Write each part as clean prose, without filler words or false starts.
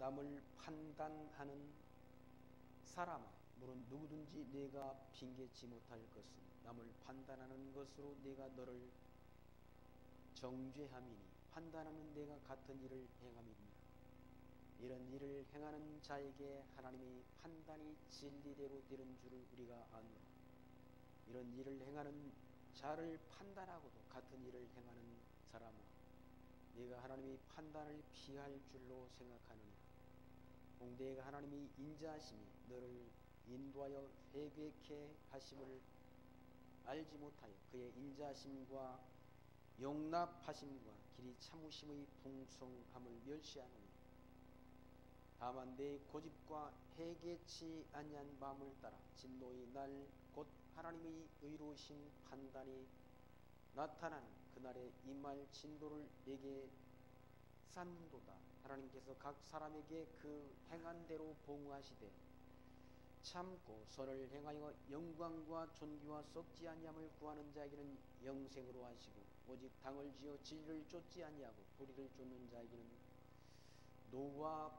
남을 판단하는 사람아, 물론 누구든지 내가 핑계치 못할 것은 남을 판단하는 것으로 내가 너를 정죄함이니 판단하는 내가 같은 일을 행함이니라. 이런 일을 행하는 자에게 하나님의 판단이 진리대로 되는 줄을 우리가 아노라. 이런 일을 행하는 자를 판단하고도 같은 일을 행하는 사람아, 네가 하나님의 판단을 피할 줄로 생각하느니라. 공대가 하나님이 인자하심이 너를 인도하여 회개케 하심을 알지 못하여 그의 인자하심과 용납하심과 길이 참으심의 풍성함을 멸시하느니, 다만 내 고집과 회개치 아니한 마음을 따라 진노의 날 곧 하나님의 의로우신 판단이 나타나는 그날에 임할 진도를 내게 쌓는도다. 하나님께서 각 사람에게 그 행한 대로 봉하시되 참고 선을 행하여 영광과 존귀와 썩지 아니함을 구하는 자에게는 영생으로 하시고, 오직 당을 지어 진리를 쫓지 아니하고 불의를 쫓는 자에게는 노와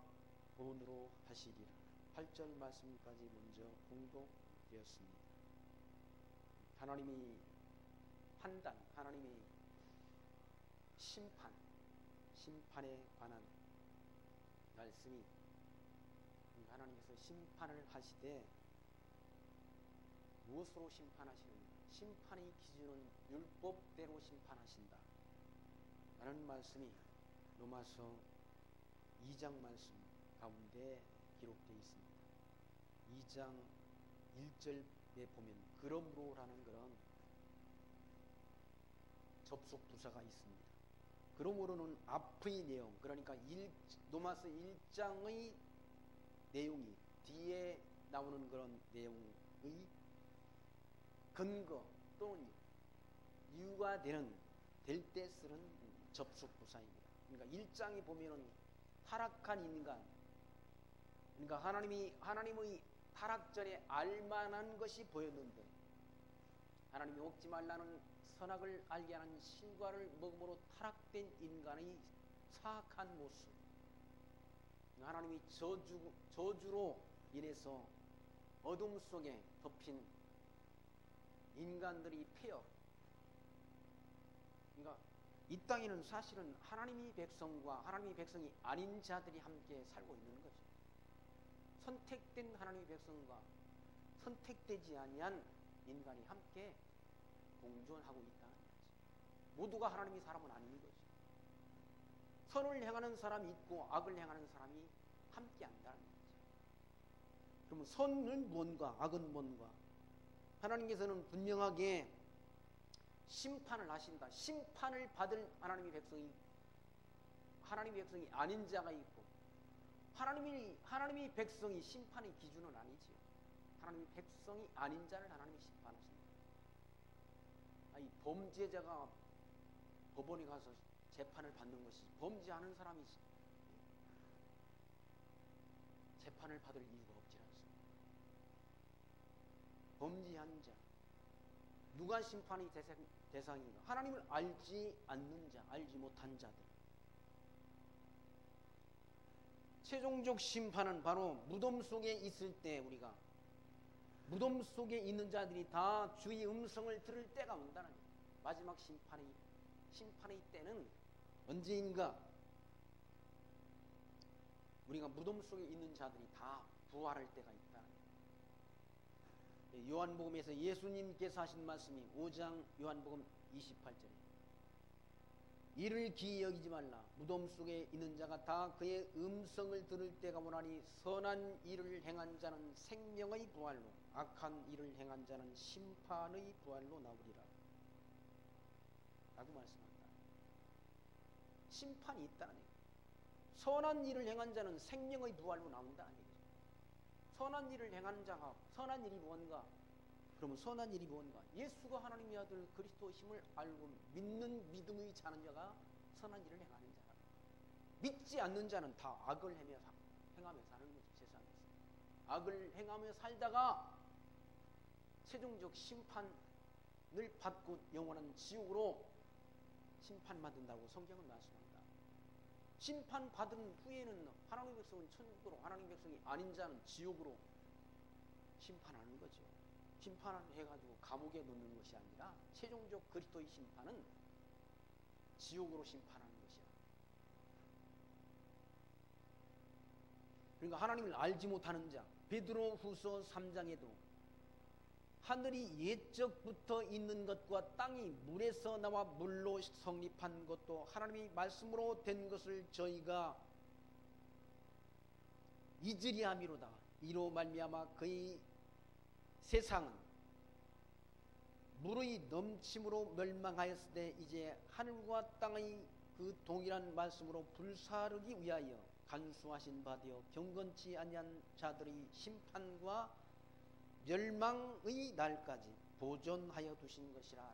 본으로 하시리라. 8절 말씀까지 먼저 공독되었습니다. 하나님이 판단, 하나님의 심판에 관한 말씀이, 하나님께서 심판을 하시되 무엇으로 심판하시느냐? 심판의 기준은 율법대로 심판하신다 라는 말씀이 로마서 2장 말씀 가운데 기록되어 있습니다. 2장 1절에 보면 그러므로라는 그런 접속 부사가 있습니다. 그러므로는 앞의 내용, 그러니까 로마서 1장의 내용이 뒤에 나오는 그런 내용의 근거 또는 이유가 될 때 쓰는 접속 부사입니다. 그러니까 1장에 보면은 타락한 인간, 그러니까 하나님의 타락 전에 알만한 것이 보였는데 하나님이 먹지 말라는 선악을 알게 하는 실과를 먹음으로 타락된 인간의 사악한 모습, 하나님이 저주로 인해서 어둠 속에 덮인 인간들이 폐역, 그러니까 이 땅에는 사실은 하나님의 백성과 하나님의 백성이 아닌 자들이 함께 살고 있는 거죠. 선택된 하나님의 백성과 선택되지 아니한 인간이 함께 공존하고 있다는 거죠. 모두가 하나님의 사람은 아닌 거죠. 선을 행하는 사람이 있고 악을 행하는 사람이 함께 한다는 거죠. 그러면 선은 뭔가 악은 뭔가? 하나님께서는 분명하게 심판을 하신다. 심판을 받을 하나님의 백성이 아닌 자가 있고, 하나님의 백성이 심판의 기준은 아니지요. 하나님의 백성이 아닌 자를 하나님이 심판하신다. 아니, 범죄자가 법원에 가서 재판을 받는 것이, 범죄하는 사람이 재판을 받을 이유가 없지 않습니다. 범죄한 자, 누가 심판의 대상인가? 하나님을 알지 않는 자, 알지 못한 자들. 최종적 심판은 바로 무덤 속에 있을 때, 우리가 무덤 속에 있는 자들이 다 주의 음성을 들을 때가 온다는 거예요. 마지막 심판의 때는 언제인가? 우리가 무덤 속에 있는 자들이 다 부활할 때가 있다는 거예요. 요한복음에서 예수님께서 하신 말씀이 5장 요한복음 28절에 이를 기이 여기지 말라. 무덤 속에 있는 자가 다 그의 음성을 들을 때가 오나니 선한 일을 행한 자는 생명의 부활로, 악한 일을 행한 자는 심판의 부활로 나오리라 라고 말씀한다. 심판이 있다는 얘기죠. 선한 일을 행한 자는 생명의 부활로 나온다는 얘기죠. 선한 일을 행한 자가, 선한 일이 뭔가? 그러면 선한 일이 뭔가? 예수가 하나님의 아들 그리스도심을 알고 믿는 믿음의 자는 자가 선한 일을 행하는 자라. 믿지 않는 자는 다 악을 행하며 사는 거죠. 세상에서 악을 행하며 살다가 최종적 심판을 받고 영원한 지옥으로 심판받는다고 성경은 말씀합니다. 심판받은 후에는 하나님의 백성은 천국으로, 하나님 백성이 아닌 자는 지옥으로 심판하는 거죠. 심판을 해가지고 감옥에 넣는 것이 아니라 최종적 그리스도의 심판은 지옥으로 심판하는 것이야. 그러니까 하나님을 알지 못하는 자, 베드로후서 3장에도 하늘이 옛적부터 있는 것과 땅이 물에서 나와 물로 성립한 것도 하나님의 말씀으로 된 것을 저희가 잊으리 함이로다. 이로 말미암아 그의 세상은 물의 넘침으로 멸망하였을 때 이제 하늘과 땅의 그 동일한 말씀으로 불사르기 위하여 간수하신 바 되어 경건치 아니한 자들의 심판과 멸망의 날까지 보존하여 두신 것이라.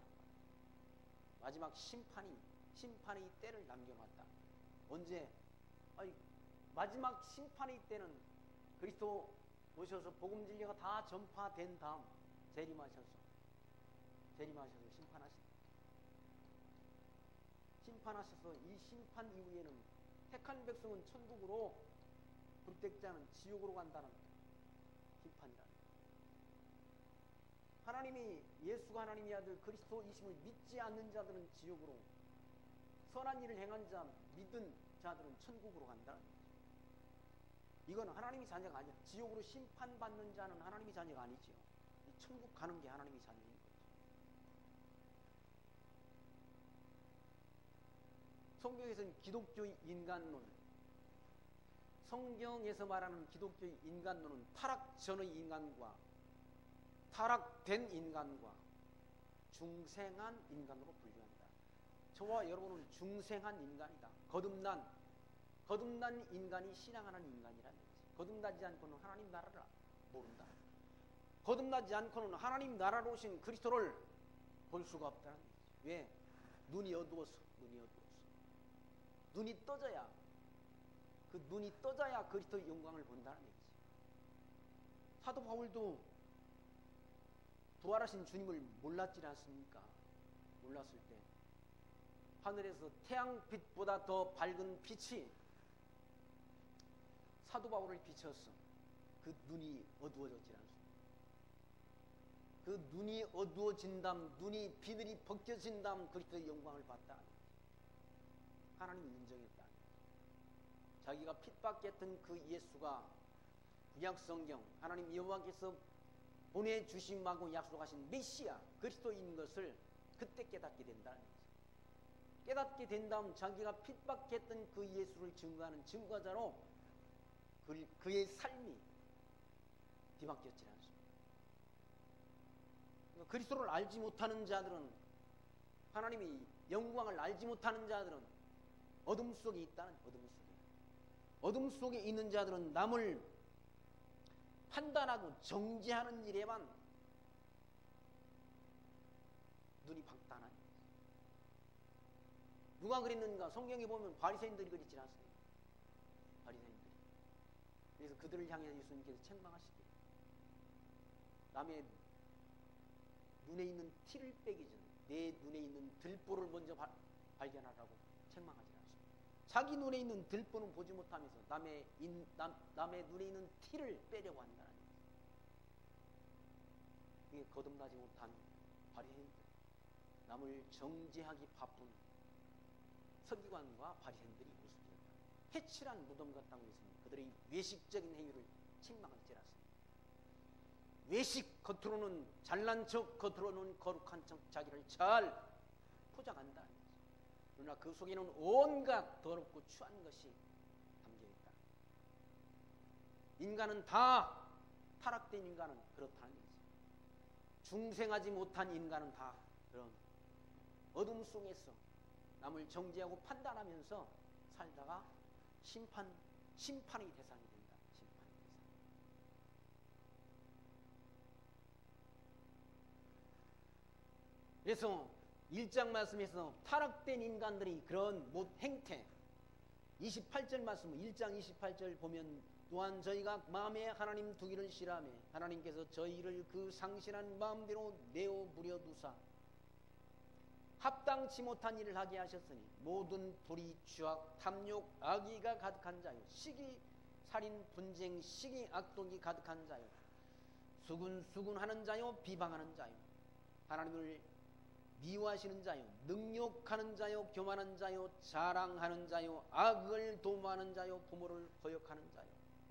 마지막 심판의 때를 남겨놨다. 언제? 마지막 심판의 때는 그리스도 오셔서 복음 진리가 다 전파된 다음 재림하셔서 심판하셔서 이 심판 이후에는 택한 백성은 천국으로, 불택자는 지옥으로 간다는 심판이라. 하나님이, 예수가 하나님의 아들 그리스도이심을 믿지 않는 자들은 지옥으로, 선한 일을 행한 자, 믿은 자들은 천국으로 간다는 거죠. 이건 하나님의 자녀가 아니야. 지옥으로 심판받는 자는 하나님의 자녀가 아니죠. 천국 가는 게 하나님의 자녀인 거죠. 성경에서는 기독교의 인간론, 성경에서 말하는 기독교의 인간론은 타락 전의 인간과 타락된 인간과 중생한 인간으로 분류한다. 저와 여러분은 중생한 인간이다. 거듭난 인간이 신앙하는 인간이라는 거지. 거듭나지 않고는 하나님 나라를 모른다. 거듭나지 않고는 하나님 나라로 오신 그리스도를 볼 수가 없다는 거지. 왜? 눈이 어두워서. 눈이 떠져야, 그 눈이 떠져야 그리스도의 영광을 본다는 얘기지. 사도 바울도 부활하신 주님을 몰랐지 않습니까? 몰랐을 때 하늘에서 태양빛보다 더 밝은 빛이 사도 바울을 비쳤어. 그 눈이 어두워졌지 않습니까? 그 눈이 어두워진 다음, 눈이 비늘이 벗겨진 다음 그리스도의 영광을 봤다. 하나님이 인정했다. 자기가 핍박했던 그 예수가 구약 성경 하나님 여호와께서 보내주심하고 약속하신 메시아 그리스도인 것을 그때 깨닫게 된다는 거죠. 깨닫게 된 다음 자기가 핍박했던 그 예수를 증거하는 증거자로 그의 삶이 뒤바뀌었지 않습니까? 그리스도를 알지 못하는 자들은, 하나님의 영광을 알지 못하는 자들은 어둠 속에 있다는, 어둠 속에 있는 자들은 남을 판단하고 정죄하는 일에만 눈이 밝다는. 누가 그랬는가? 성경에 보면 바리새인들이 그랬지 않습니까? 바리새인들이. 그래서 그들을 향해 예수님께서 책망하시되 남의 눈에 있는 티를 빼기 전에 내 눈에 있는 들보를 먼저 발견하라고 책망하지 않습니다. 자기 눈에 있는 들보는 보지 못하면서 남의 눈에 있는 티를 빼려고 한다는 거예요. 이게 거듭나지 못한 바리새인들, 남을 정죄하기 바쁜 서기관과 바리새인들이 모습이었다. 해칠한 무덤 같다고 했습니다. 그들의 외식적인 행위를 책망하지 않았습니다. 외식, 겉으로는 잘난 척, 겉으로는 거룩한 척, 자기를 잘 포장한다. 그러나 그 속에는 온갖 더럽고 추한 것이 담겨있다. 인간은 다, 타락된 인간은 그렇다는 거지. 중생하지 못한 인간은 다 그런 어둠 속에서 남을 정죄하고 판단하면서 살다가 심판의 대상이 된다. 심판의 대상. 그래서 1장 말씀에서 타락된 인간들이 그런 행태, 28절 말씀, 1장 28절 보면 또한 저희가 마음에 하나님 두기를 싫어하며 하나님께서 저희를 그 상실한 마음대로 내어 부려두사 합당치 못한 일을 하게 하셨으니 모든 불의, 추악, 탐욕, 악의가 가득한 자요 시기 살인, 분쟁, 시기, 악독이 가득한 자요, 수군수군하는 자요, 비방하는 자요, 하나님을 미워하시는 자요, 능욕하는 자요, 교만한 자요, 자랑하는 자요, 악을 도모하는 자요, 부모를 거역하는 자요.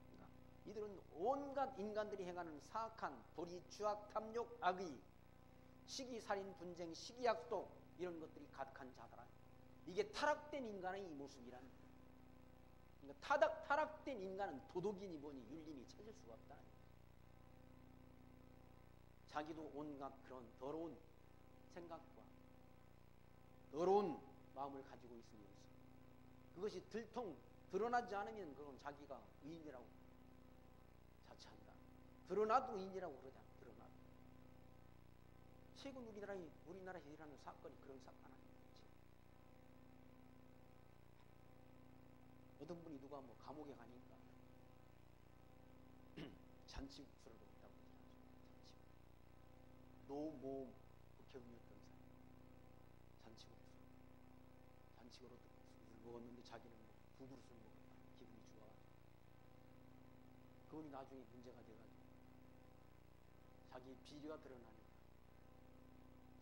그러니까 이들은 온갖 인간들이 행하는 사악한 불의, 추악, 탐욕, 악의, 시기, 살인, 분쟁, 시기, 악독, 이런 것들이 가득한 자더라. 이게 타락된 인간의 이 모습이란 거예요. 그러니까 타락된 인간은 도덕이니 뭐니 윤리니 찾을 수가 없다. 자기도 온갖 그런 더러운 생각과 더러운 마음을 가지고 있으면서 그것이 들통 드러나지 않으면 그건 자기가 의인이라고 자처한다. 드러나도 의인이라고 그러지 않아. 드러나도. 최근 우리나라에서 일어나는 사건이 그런 사건 아닙니까? 어떤 분이 누가 뭐 감옥에 가니까 잔치국수를 먹었다고 그러죠. 노모 국회의원이었던 사람 잔치국수를 먹었는데 자기는 뭐 두 그릇을 먹었다. 기분이 좋아가지고 그분이 나중에 문제가 돼가지고 자기 비리가 드러나니까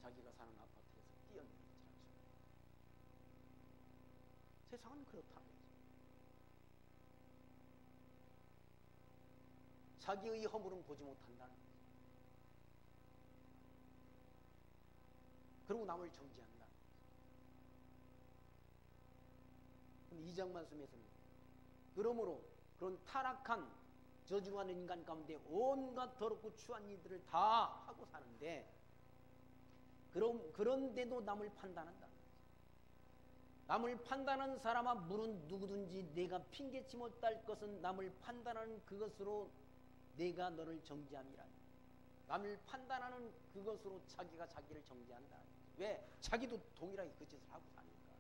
자기가 사는 아파트에서 뛰어내리지 않습니다. 세상은 그렇다는 거죠. 자기의 허물은 보지 못한다는 거죠. 그리고 남을 정죄한다. 2장 말씀에서는 그러므로 그런 타락한 저주하는 인간 가운데 온갖 더럽고 추한 일들을 다 하고 사는데 그런데도 남을 판단한다. 남을 판단하는 사람아 물은 누구든지 내가 핑계치 못할 것은 남을 판단하는 그것으로 내가 너를 정죄함이라. 남을 판단하는 그것으로 자기가 자기를 정죄한다. 왜? 자기도 동일하게 그 짓을 하고 사니까.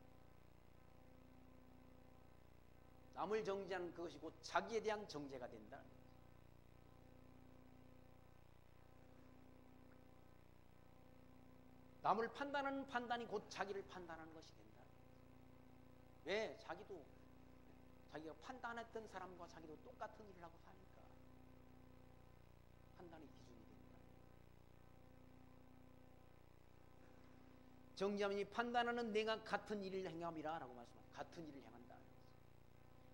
남을 정죄하는 그것이 곧 자기에 대한 정죄가 된다. 남을 판단하는 판단이 곧 자기를 판단하는 것이 된다. 왜? 자기가 판단했던 사람과 자기도 똑같은 일을 하고 사니까 판단의 기준이 된다. 정죄함이 판단하는 내가 같은 일을 행함이라 라고 말씀합니다. 같은 일을 행한다.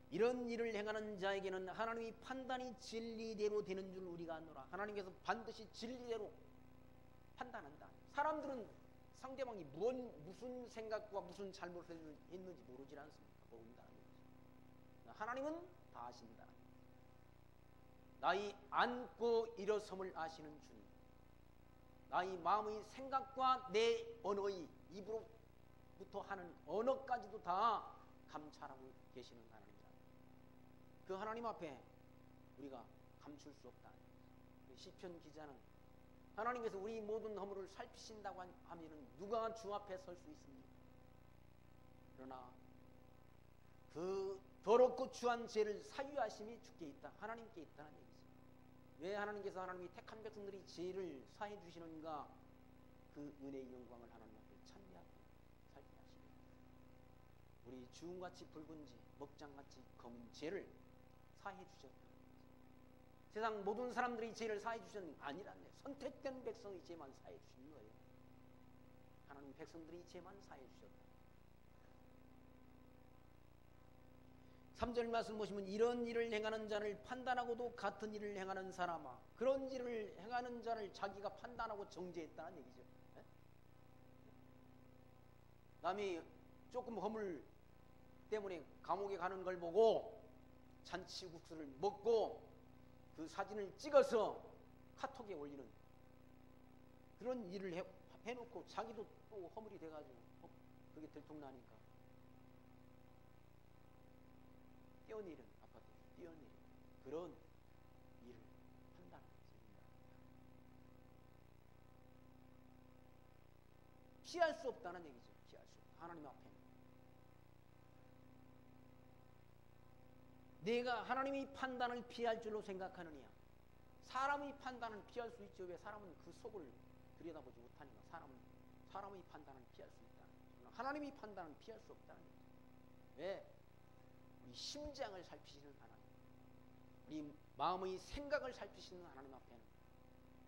이런 일을 행하는 자에게는 하나님의 판단이 진리대로 되는 줄 우리가 아노라. 하나님께서 반드시 진리대로 판단한다. 사람들은 상대방이 무슨 생각과 무슨 잘못을 했는지 모르지 않습니까? 모른다는 거죠. 하나님은 다 아신다. 나의 안고 일어섬을 아시는 주님, 나의 마음의 생각과 내 언어의 입으로부터 하는 언어까지도 다 감찰하고 계시는 하나님이다. 그 하나님 앞에 우리가 감출 수 없다. 시편 기자는 하나님께서 우리 모든 허물을 살피신다고 하면은 누가 주 앞에 설 수 있습니까? 그러나 그 더럽고 추한 죄를 사유하심이 주께 있다. 하나님께 있다는 얘기죠. 왜 하나님께서 하나님이 택한 백성들이 죄를 사해 주시는가? 그 은혜의 영광을 하나님 앞에 찬미하고 살펴하시는 우리 주음같이 붉은 죄, 먹장같이 검은 죄를 사해 주셨다. 세상 모든 사람들이 죄를 사해 주셨는 게 아니란데 선택된 백성의 죄만 사해 주신 거예요. 하나님 백성들이 죄만 사해 주셨다. 3절 말씀 보시면 이런 일을 행하는 자를 판단하고도 같은 일을 행하는 사람아, 그런 일을 행하는 자를 자기가 판단하고 정죄했다는 얘기죠. 네? 남이 조금 허물 때문에 감옥에 가는 걸 보고 잔치국수를 먹고 그 사진을 찍어서 카톡에 올리는 그런 일을 해놓고 자기도 또 허물이 돼가지고 그게 들통나니까 뛰어내리는 아파트에서 뛰어내리는 그런 일을 한다는 것입니다. 피할 수 없다는 얘기죠. 피할 수 없다. 하나님 앞에는 내가 하나님의 판단을 피할 줄로 생각하느냐? 사람의 판단은 피할 수 있죠. 왜? 사람은 그 속을 들여다보지 못하니까 사람의 판단은 피할 수 있다. 하나님의 판단은 피할 수 없다는 거죠. 왜? 우리 심장을 살피시는 하나님. 우리 마음의 생각을 살피시는 하나님 앞에는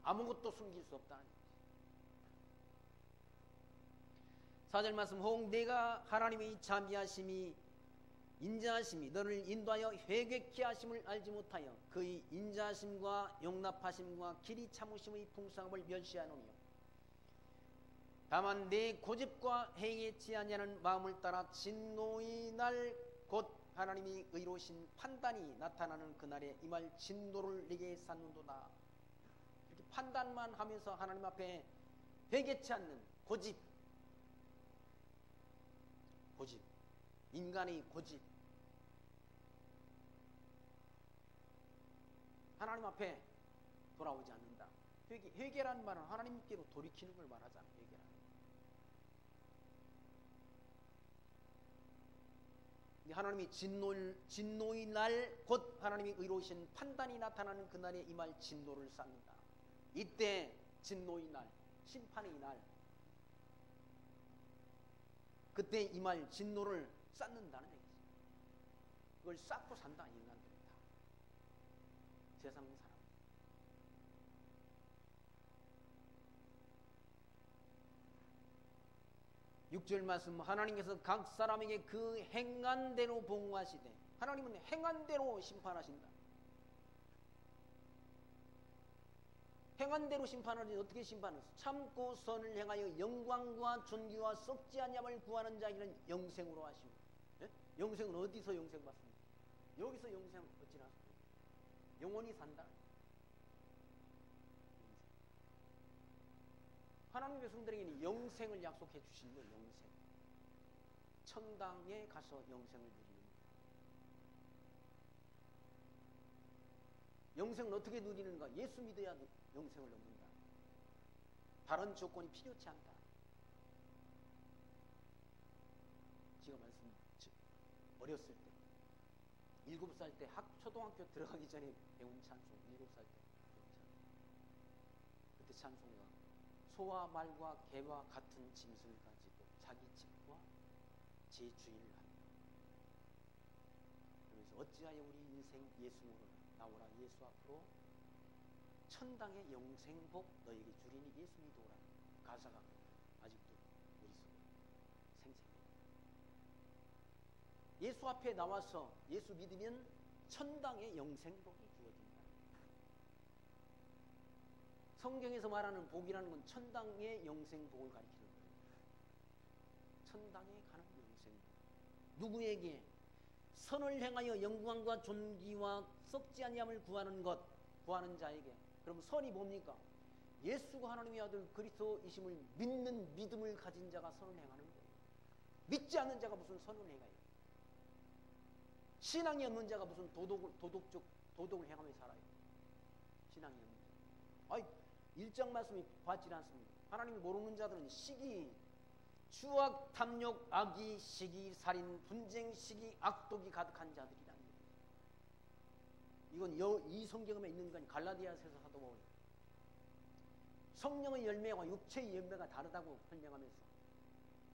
아무것도 숨길 수 없다는 얘기죠. 4절 말씀, 혹 내가 하나님의 자비하심이 인자하심이 너를 인도하여 회개케 하심을 알지 못하여 그의 인자하심과 용납하심과 길이 참으심의 풍성함을 멸시하노니요. 다만 내 고집과 행했지 아니하는 마음을 따라 진노의 날 곧 하나님이 의로우신 판단이 나타나는 그날에 임할 진노를 내게 쌓는도다. 이렇게 판단만 하면서 하나님 앞에 회개치 않는 고집, 인간의 고집, 하나님 앞에 돌아오지 않는다. 회개라는 말은 하나님께로 돌이키는 걸 말하잖아. 회개라는. 하나님이 진노의 날 곧 하나님이 의로우신 판단이 나타나는 그날에 임할 진노를 쌓는다. 이때 진노의 날, 심판의 날, 그때 임할 진노를 쌓는다는 얘기죠. 그걸 쌓고 산다. 인간들이 다 세상 사람. 6절 말씀, 하나님께서 각 사람에게 그 행한 대로 보응하시되, 하나님은 행한 대로 심판하신다. 행한 대로 심판하니 어떻게 심판하세요? 참고 선을 행하여 영광과 존귀와 썩지 아니함을 구하는 자에게는 영생으로 하시고. 예? 영생은 어디서 영생 받습니까? 여기서 영생 얻지나 영원히 산다. 하나님 백성들에게는 영생을 약속해 주신 거예요. 영생. 천당에 가서 영생을 누리는 거예요. 영생은 어떻게 누리는가? 예수 믿어야 영생을 얻는다. 다른 조건이 필요치 않다. 제가 어렸을 때 7살 때 초등학교 들어가기 전에 배운 찬송, 7살 때 배운 찬송. 그때 찬송가 소와 말과 개와 같은 짐승을 가지고 자기 집과 제 주인을 합니다. 그러면서 어찌하여 우리 인생 예수로 나오라. 예수 앞으로 천당의 영생복 너에게 주리니 예수 믿어오라. 가사가 아직도 머릿속에 생생해요. 예수 앞에 나와서 예수 믿으면 천당의 영생복이 주어진다. 성경에서 말하는 복이라는 건 천당의 영생복을 가리키는 거예요. 천당에 가는 영생복. 누구에게? 선을 행하여 영광과 존귀와 썩지 아니함을 구하는 자에게. 그럼 선이 뭡니까? 예수가 하나님의 아들 그리스도이심을 믿는 믿음을 가진 자가 선을 행하는 거예요. 믿지 않는 자가 무슨 선을 행해요? 신앙이 없는 자가 무슨 도덕을 행하며 살아요? 신앙이 없는 자. 아이, 1장 말씀이 받지 않습니까? 하나님을 모르는 자들은 시기, 추악, 탐욕, 악의, 시기, 살인, 분쟁, 시기, 악독이 가득한 자들이라는 거예요. 이건 이 성경에 있는 건 갈라디아서에서 사도 바울이 성령의 열매와 육체의 열매가 다르다고 설명하면서,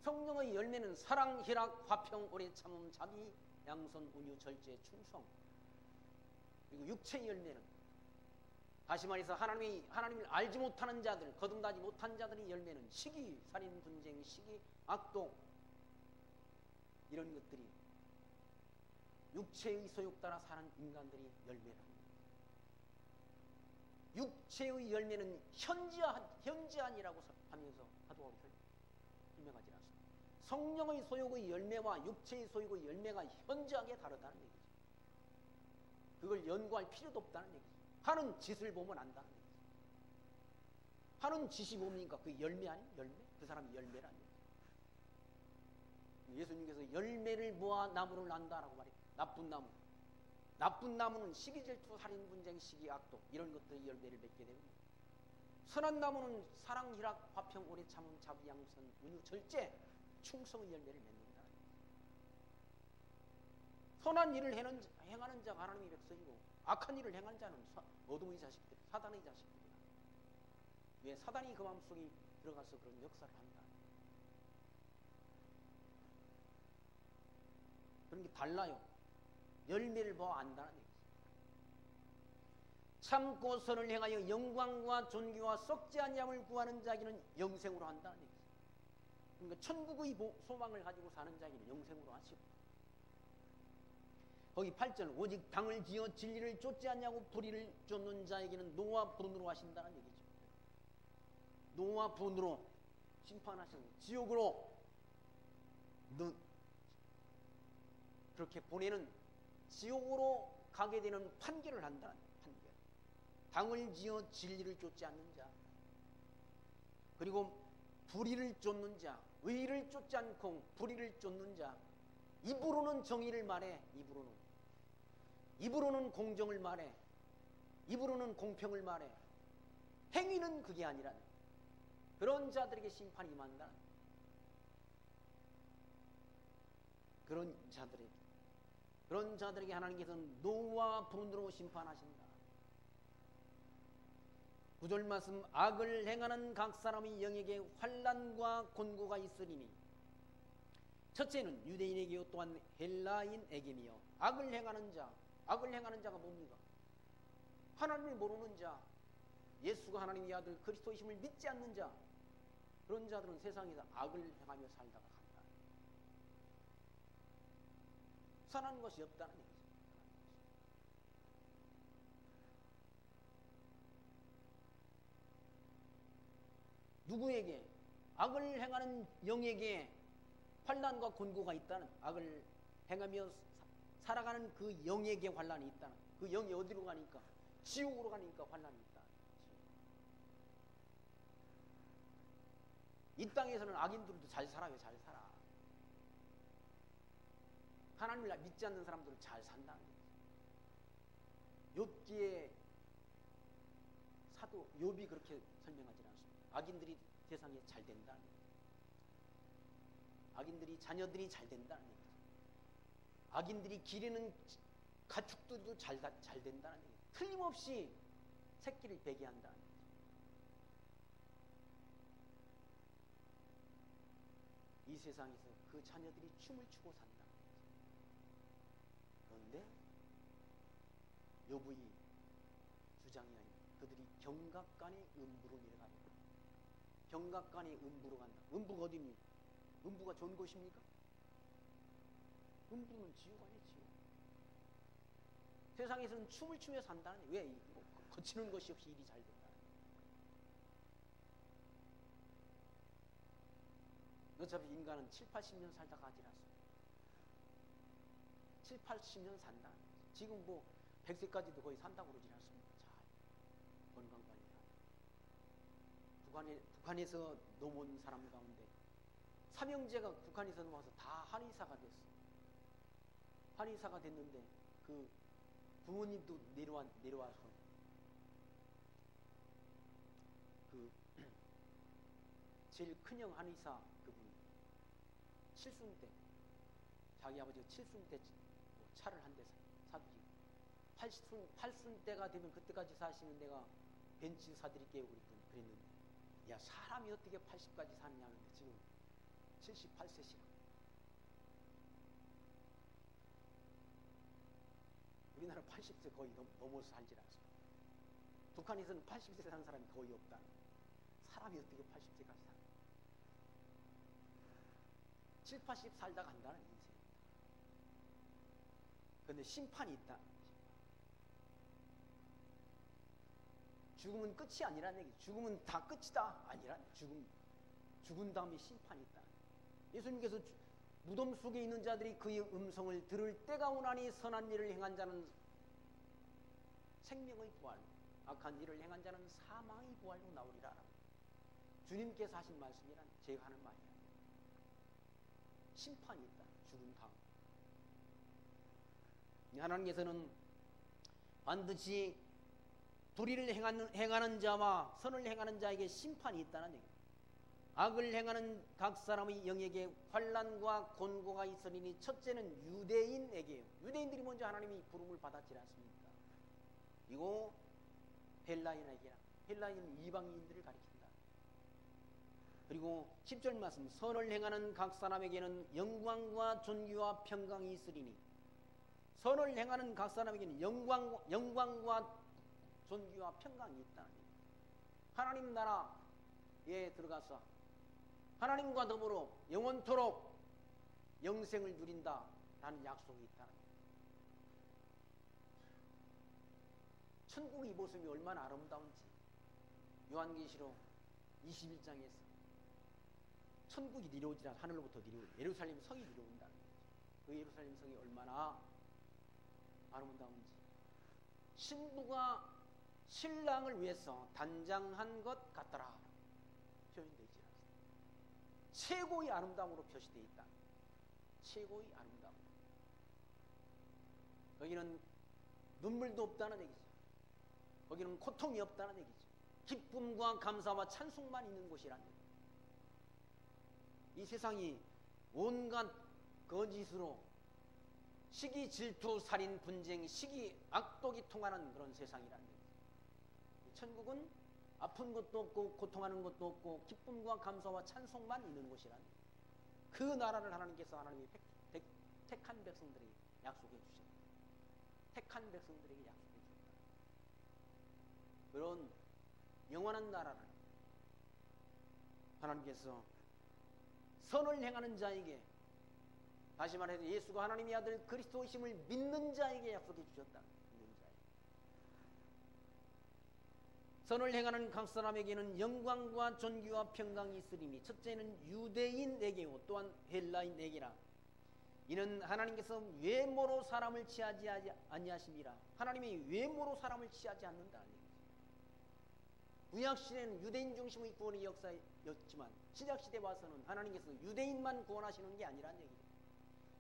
성령의 열매는 사랑, 희락, 화평, 오래 참음, 자비, 양선, 온유, 절제, 충성. 그리고 육체의 열매는, 다시 말해서 하나님을 알지 못하는 자들, 거듭나지 못한 자들의 열매는 시기, 살인, 분쟁, 시기, 악독, 이런 것들이 육체의 소욕 따라 사는 인간들이 열매랍니다. 육체의 열매는 현저한이라고 하면서 사도 바울이 설명하지 않습니다. 성령의 소욕의 열매와 육체의 소욕의 열매가 현저하게 다르다는 얘기죠. 그걸 연구할 필요도 없다는 얘기죠. 하는 짓을 보면 안다는 얘기죠. 하는 짓이 뭡니까? 그 열매 아니에요? 열매? 그 사람이 열매라는 얘기죠. 예수님께서 열매를 모아 나무를 난다라고 말해요. 나쁜 나무. 나쁜 나무는 시기, 질투, 살인, 분쟁, 시기, 악독, 이런 것들의 열매를 맺게 됩니다. 선한 나무는 사랑, 희락, 화평, 오래 참음, 자비, 양선, 온유, 절제, 충성의 열매를 맺는다. 선한 일을 행하는 자가 하나님의 백성이고, 악한 일을 행하는 자는 어둠의 자식들, 사단의 자식들이다. 왜? 사단이 그 마음속에 들어가서 그런 역사를 한다. 그런 게 달라요. 열매를 보아 안다는 얘기죠. 참고 선을 행하여 영광과 존귀와 썩지 아니함을 구하는 자에게는 영생으로 한다는 얘기죠. 그러니까 천국의 소망을 가지고 사는 자에게는 영생으로 하시고, 거기 8절 오직 당을 지어 진리를 쫓지 않냐고 불의를 쫓는 자에게는 노와 분으로 하신다는 얘기죠. 노와 분으로 심판하시는, 지옥으로 그렇게 보내는, 지옥으로 가게 되는 판결을 한다는 판결. 당을 지어 진리를 쫓지 않는 자, 그리고 불의를 쫓는 자, 의를 쫓지 않고 불의를 쫓는 자, 입으로는 정의를 말해, 입으로는 공정을 말해, 입으로는 공평을 말해, 행위는 그게 아니라 그런 자들에게 심판이 임한다. 그런 자들에게 하나님께서는 노와 분으로 심판하신다. 9절 말씀, 악을 행하는 각 사람의 영에게 환난과 곤고가 있으리니, 첫째는 유대인에게요 또한 헬라인에게며, 악을 행하는 자가 뭡니까? 하나님을 모르는 자, 예수가 하나님의 아들 그리스도이심을 믿지 않는 자, 그런 자들은 세상에서 악을 행하며 살다가 간다. 선한 것이 없다는 얘기죠. 누구에게? 악을 행하는 영에게 환난과 곤고가 있다는, 악을 행하며 살아가는 그 영에게 환난이 있다는, 그 영이 어디로 가니까? 지옥으로 가니까 환난이 있다. 이 땅에서는 악인들도 잘 살아요. 잘 살아. 하나님을 믿지 않는 사람들은 잘 산다는 거죠. 욥기에 사도 욥이 그렇게 설명하지 않습니다. 악인들이 세상에 잘 된다는 거죠. 악인들이, 자녀들이 잘 된다는 얘기죠. 악인들이 기르는 가축들도 잘 된다는 얘기죠. 틀림없이 새끼를 베게 한다는 거죠. 이 세상에서 그 자녀들이 춤을 추고 산다. 그런데 욥의 주장이 아니라 그들이 경각간의 음부로 내려가요. 경각간의 음부로 간다. 음부가 어디입니까? 음부가 좋은 곳입니까? 음부는 지옥 아니에요, 지옥. 세상에서는 춤을 추며 산다는, 왜? 거치는 것이 없이 일이 잘 된다. 어차피 인간은 7, 80년 살다가 가지 않습니다. 7, 80년 산다. 지금 뭐 100세까지도 거의 산다고 그러지 않습니까? 잘 건강관리하고. 북한에서 넘어온 사람 가운데 삼형제가 북한에서 넘어와서 다 한의사가 됐어. 한의사가 됐는데 그 부모님도 내려와서 그 제일 큰형 한의사 그분이 칠순 때, 자기 아버지가 칠순 때 차를 한 대 사주지. 8순 때가 되면 그때까지 사시면 내가 벤츠 사드릴게요 그랬는데, 야 사람이 어떻게 80까지 사느냐 하는데 지금 78세시고. 우리나라 80세 거의 넘어서 살질 않습니다. 북한에서는 80세 사는 사람이 거의 없다. 사람이 어떻게 80세까지 사냐. 7, 80 살다 간다는 인생입니다. 그런데 심판이 있다. 죽음은 끝이 아니라는 얘기. 죽음은 다 끝이다 아니라, 죽은 다음에 심판이 있다. 예수님께서 무덤 속에 있는 자들이 그의 음성을 들을 때가 오나니 선한 일을 행한 자는 생명의 부활, 악한 일을 행한 자는 사망의 부활로 나오리라. 주님께서 하신 말씀이란 제가 하는 말이야. 심판이 있다. 죽은 다음. 하나님께서는 반드시 불의를 행하는 자와 선을 행하는 자에게 심판이 있다는 얘기입니다. 악을 행하는 각 사람의 영에게 환난과 곤고가 있으리니, 첫째는 유대인에게요. 유대인들이 먼저 하나님의 부름을 받았지 않습니까? 그리고 헬라인에게라. 헬라인은 이방인들을 가리킨다. 그리고 10절 말씀, 선을 행하는 각 사람에게는 영광과 존귀와 평강이 있으리니, 선을 행하는 각 사람에게는 영광과 존귀와 평강이 있다는 얘기죠. 하나님 나라에 들어가서 하나님과 더불어 영원토록 영생을 누린다라는 약속이 있다는 얘기죠. 천국의 모습이 얼마나 아름다운지 요한계시록 21장에서 천국이 이루어지라 하늘로부터 예루살렘 성이 이루어진다는 거죠. 그 예루살렘 성이 얼마나 아름다운지 신부가 신랑을 위해서 단장한 것 같더라 표현되어 있지 않습니다. 최고의 아름다움으로 표시되어 있다. 최고의 아름다움. 거기는 눈물도 없다는 얘기죠. 거기는 고통이 없다는 얘기죠. 기쁨과 감사와 찬송만 있는 곳이라는 얘기죠. 이 세상이 온갖 거짓으로 시기, 질투, 살인, 분쟁, 시기, 악독이 통하는 그런 세상이라는 얘기죠. 천국은 아픈 것도 없고 고통하는 것도 없고 기쁨과 감사와 찬송만 있는 곳이라는 얘기죠. 그 나라를 하나님께서 하나님이 택한 백성들에게 약속해 주셨다. 택한 백성들에게 약속해 주셨다. 그런 영원한 나라를 하나님께서 선을 행하는 자에게, 다시 말해서 예수가 하나님의 아들 그리스도이심을 믿는 자에게 약속해 주셨다. 믿는 자에게. 선을 행하는 각 사람에게는 영광과 존귀와 평강이 있으리니 첫째는 유대인에게요 또한 헬라인에게라. 이는 하나님께서 외모로 사람을 취하지 아니하심이라. 하나님이 외모로 사람을 취하지 않는다는 얘기죠. 구약시대는 유대인 중심의 구원의 역사였지만 신약시대 와서는 하나님께서 유대인만 구원하시는 게 아니라는 얘기죠.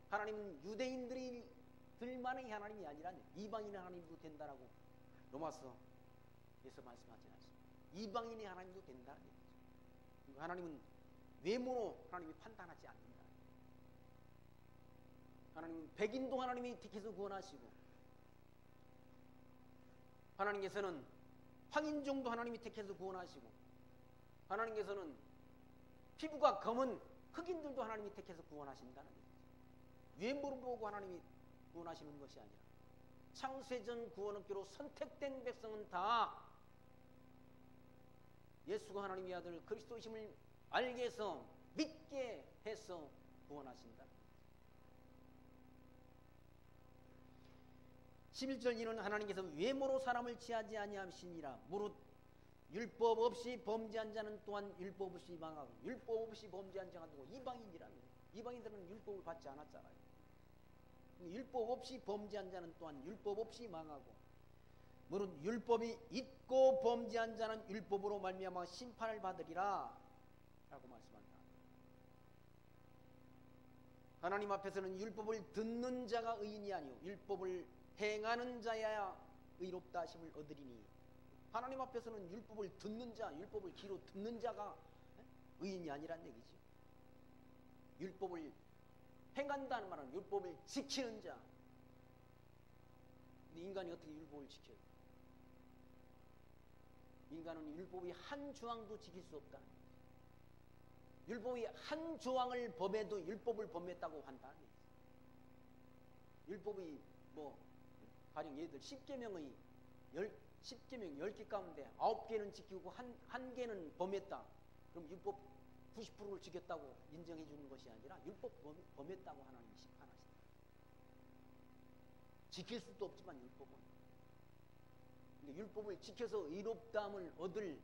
하나님은 유대인들만의 하나님이 아니라 이방인의 하나님도 된다라고 로마서에서 말씀하지 않습니다. 이방인의 하나님도 된다는 얘기죠. 그러니까 하나님은 외모로 하나님이 판단하지 않는다. 하나님은 백인도 하나님이 택해서 구원하시고 하나님께서는 황인종도 하나님이 택해서 구원하시고 하나님께서는 피부가 검은 흑인들도 하나님이 택해서 구원하신다는 얘기죠. 외모를 보고 하나님이 구원하시는 것이 아니라 창세전 구원업계로 선택된 백성은 다 예수가 하나님의 아들 그리스도이심을 알게 해서 믿게 해서 구원하신다. 11절 이는 하나님께서 외모로 사람을 취하지 아니하시니라. 무릇 율법 없이 범죄한 자는 또한 율법 없이 망하고 율법 없이 범죄한 자가 누구? 이방인이라는 거예요. 이방인들은 율법을 받지 않았잖아요. 율법 없이 범죄한 자는 또한 율법 없이 망하고 무릇 율법이 있고 범죄한 자는 율법으로 말미암아 심판을 받으리라 라고 말씀한다. 하나님 앞에서는 율법을 듣는 자가 의인이 아니오 율법을 행하는 자야 의롭다 하심을 얻으리니. 하나님 앞에서는 율법을 듣는 자, 율법을 귀로 듣는 자가 의인이 아니란 얘기죠. 율법을 행한다는 말은 율법을 지키는 자. 근데 인간이 어떻게 율법을 지켜요? 인간은 율법의 한 조항도 지킬 수 없다는 얘기죠. 율법의 한 조항을 범해도 율법을 범했다고 한다는 얘기죠. 율법의 가령 예를 들어 10계명의 10계명 10개 가운데 9개는 지키고 한 개는 범했다. 그럼 율법 90%를 지켰다고 인정해 주는 것이 아니라 율법 범했다고 하나님이 심판하신다. 지킬 수도 없지만 율법은. 근데 율법을 지켜서 의롭다함을 얻을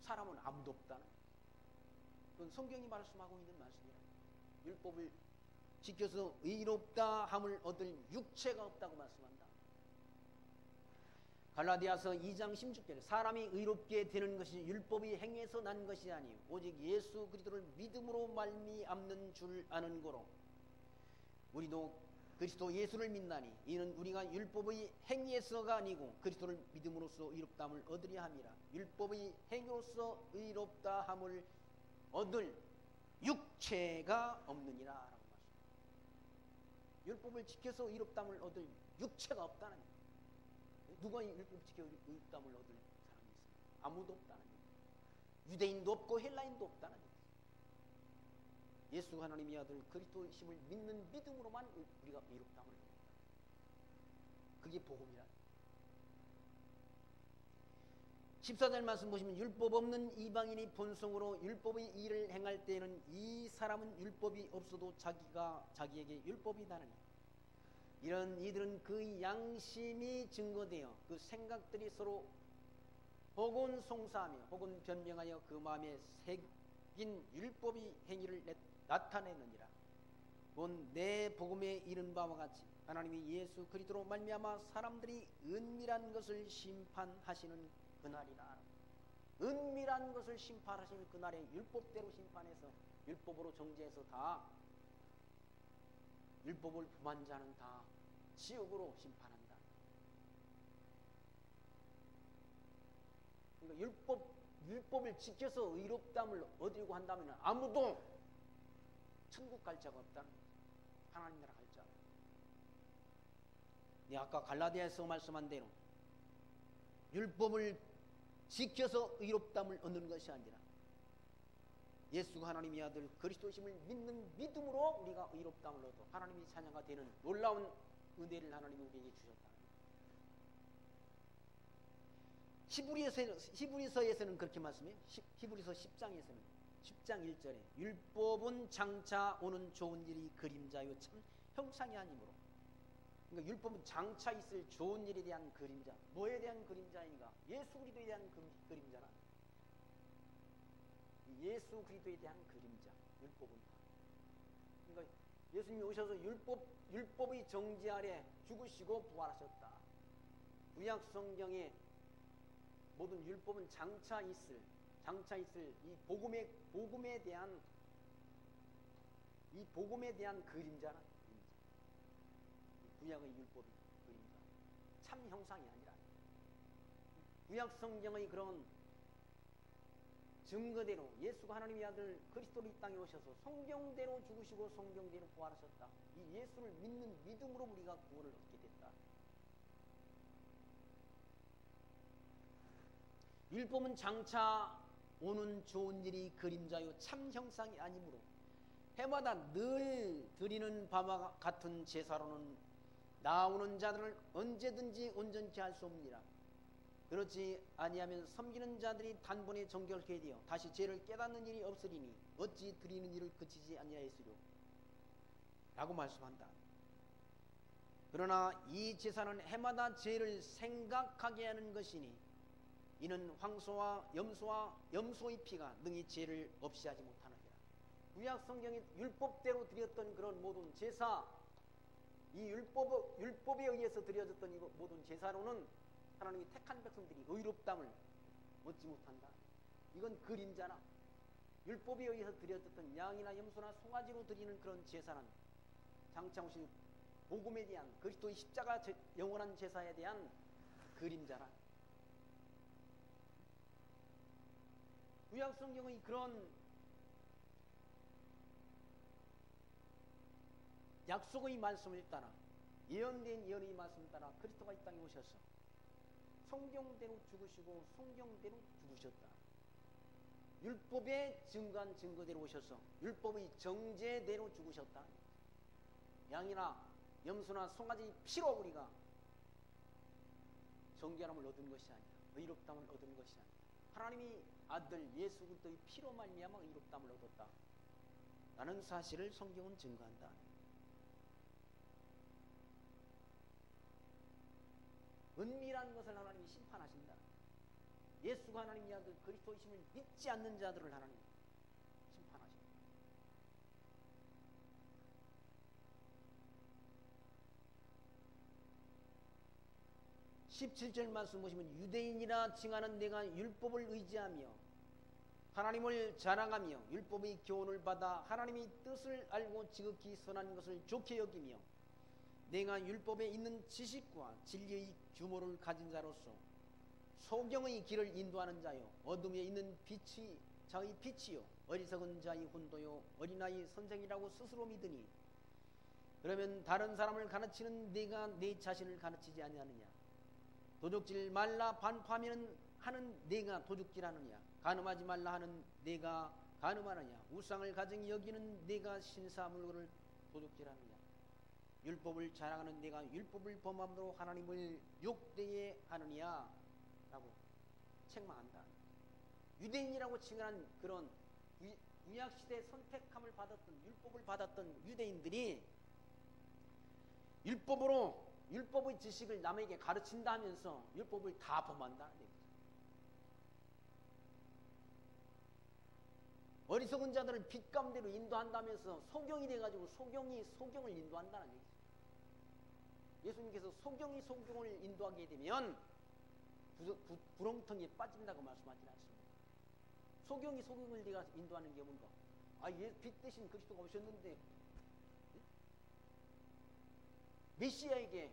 사람은 아무도 없다는. 그건 성경이 말씀하고 있는 말씀이라. 율법을 지켜서 의롭다함을 얻을 육체가 없다고 말씀한다. 갈라디아서 2장 16절에 사람이 의롭게 되는 것이 율법이 행해서 난 것이 아니요 오직 예수 그리스도를 믿음으로 말미암는 줄 아는 거로 우리도 그리스도 예수를 믿나니 이는 우리가 율법의 행위에서가 아니고 그리스도를 믿음으로써 의롭다함을 얻으려 함이라. 율법의 행위로서 의롭다함을 얻을 육체가 없느니라 라고 말씀합니다. 율법을 지켜서 의롭다함을 얻을 육체가 없다는 얘기예요. 누가 율법을 지켜 의롭다함을 얻을 사람이 있습니까? 아무도 없다는 얘기예요. 유대인도 없고 헬라인도 없다는 얘기예요. 예수가 하나님의 아들 그리스도이심을 믿는 믿음으로만 우리가 의롭다함을 얻는다. 그게 복음이라. 14절 말씀 보시면 율법 없는 이방인이 본성으로 율법의 일을 행할 때에는 이 사람은 율법이 없어도 자기에게 율법이 다르니 이런 이들은 그 양심이 증거되어 그 생각들이 서로 혹은 송사하며 혹은 변명하여 그 마음에 새긴 율법의 행위를 나타내느니라. 곧 내 복음에 이른 바와 같이 하나님이 예수 그리스도로 말미암아 사람들이 은밀한 것을 심판하시는 그날이라. 은밀한 것을 심판하시는 그날에 율법대로 심판해서 율법으로 정죄해서 다 율법을 범한 자는 다 지옥으로 심판한다. 그러니까 율법을 지켜서 의롭다함을 얻으려고 한다면 아무도 천국 갈 자가 없다는 거죠. 하나님 나라 갈 자. 아까 갈라디아에서 말씀한 대로 율법을 지켜서 의롭다함을 얻는 것이 아니라 예수가 하나님의 아들 그리스도심을 믿는 믿음으로 우리가 의롭다함을 얻어 하나님의 자녀가 되는 놀라운 은혜를 하나님이 우리에게 주셨다. 히브리서에서는 그렇게 말씀해요. 히브리서 10장에서는 10장 1절에 율법은 장차 오는 좋은 일이 그림자요 참 형상이 아니므로. 그러니까 율법은 장차 있을 좋은 일에 대한 그림자. 뭐에 대한 그림자인가? 예수 그리스도에 대한 그림자라. 예수 그리스도에 대한 그림자. 율법은. 그러니까 예수님이 오셔서 율법의 정지 아래 죽으시고 부활하셨다. 구약 성경에 모든 율법은 장차 있을 이 복음에 대한 그림자라. 구약의 율법이 그림자. 참 형상이 아니라. 구약 성경의 그런 증거대로 예수가 하나님의 아들 그리스도로 이 땅에 오셔서 성경대로 죽으시고 성경대로 부활하셨다. 이 예수를 믿는 믿음으로 우리가 구원을 얻게 됐다. 율법은 장차 오는 좋은 일이 그림자요 참 형상이 아니므로 해마다 늘 드리는 바와 같은 제사로는 나오는 자들을 언제든지 온전케 할 수 없느니라. 그렇지 아니하면 섬기는 자들이 단번에 정결케 되어 다시 죄를 깨닫는 일이 없으리니 어찌 드리는 일을 그치지 아니하였으려 라고 말씀한다. 그러나 이 제사는 해마다 죄를 생각하게 하는 것이니 이는 황소와 염소의 피가 능히 죄를 없이 하지 못하느니라. 구약 성경에 율법대로 드렸던 그런 모든 제사, 이 율법에 의해서 드려졌던 이 모든 제사로는 하나님이 택한 백성들이 의롭담을 얻지 못한다. 이건 그림자나 율법에 의해서 드려졌던 양이나 염소나 송아지로 드리는 그런 제사는 장차 오실 복음에 대한 그리스도의 십자가 영원한 제사에 대한 그림자라. 구약 성경의 그런 약속의 말씀을 따라 예언된 예언의 말씀을 따라 그리스도가 이 땅에 오셔서 성경대로 죽으시고 성경대로 죽으셨다. 율법의 증거한 증거대로 오셔서 율법의 정죄대로 죽으셨다. 양이나 염소나 송아지 피로 우리가 정결함을 얻은 것이 아니라 의롭담을 얻은 것이 아니라 하나님이 아들 예수 그리스도의 피로 말미암아 의롭담을 얻었다 라는 사실을 성경은 증거한다. 은밀한 것을 하나님이 심판하신다. 예수가 하나님의 아들 그리스도이심을 믿지 않는 자들을 하나님이 심판하신다. 17절 말씀 보시면 유대인이라 칭하는 내가 율법을 의지하며 하나님을 자랑하며 율법의 교훈을 받아 하나님의 뜻을 알고 지극히 선한 것을 좋게 여기며 내가 율법에 있는 지식과 진리의 규모를 가진 자로서 소경의 길을 인도하는 자요 어둠에 있는 빛이 자의 빛이요 어리석은 자의 혼도요 어린아이 선생이라고 스스로 믿으니 그러면 다른 사람을 가르치는 내가 내 자신을 가르치지 아니하느냐. 도둑질 말라 반파하는 내가 도둑질하느냐. 간음하지 말라 하는 내가 간음하느냐. 우상을 가증히 여기는 내가 신사물을 도둑질하느냐. 율법을 자랑하는 내가 율법을 범함으로 하나님을 욕되게 하느냐 라고 책망한다. 유대인이라고 칭하는 그런 구약시대 선택함을 받았던, 율법을 받았던 유대인들이 율법의 지식을 남에게 가르친다 하면서 율법을 다 범한다는 얘기죠. 어리석은 자들을 빛 가운데로 인도한다면서 소경이 돼가지고 소경이 소경을 인도한다는 얘기죠. 예수님께서 소경이 소경을 인도하게 되면 구렁텅이에 빠진다고 말씀하지 않습니다. 소경이 소경을 내가 인도하는 게 뭔가? 빛 대신 그리스도가 오셨는데 메시아에게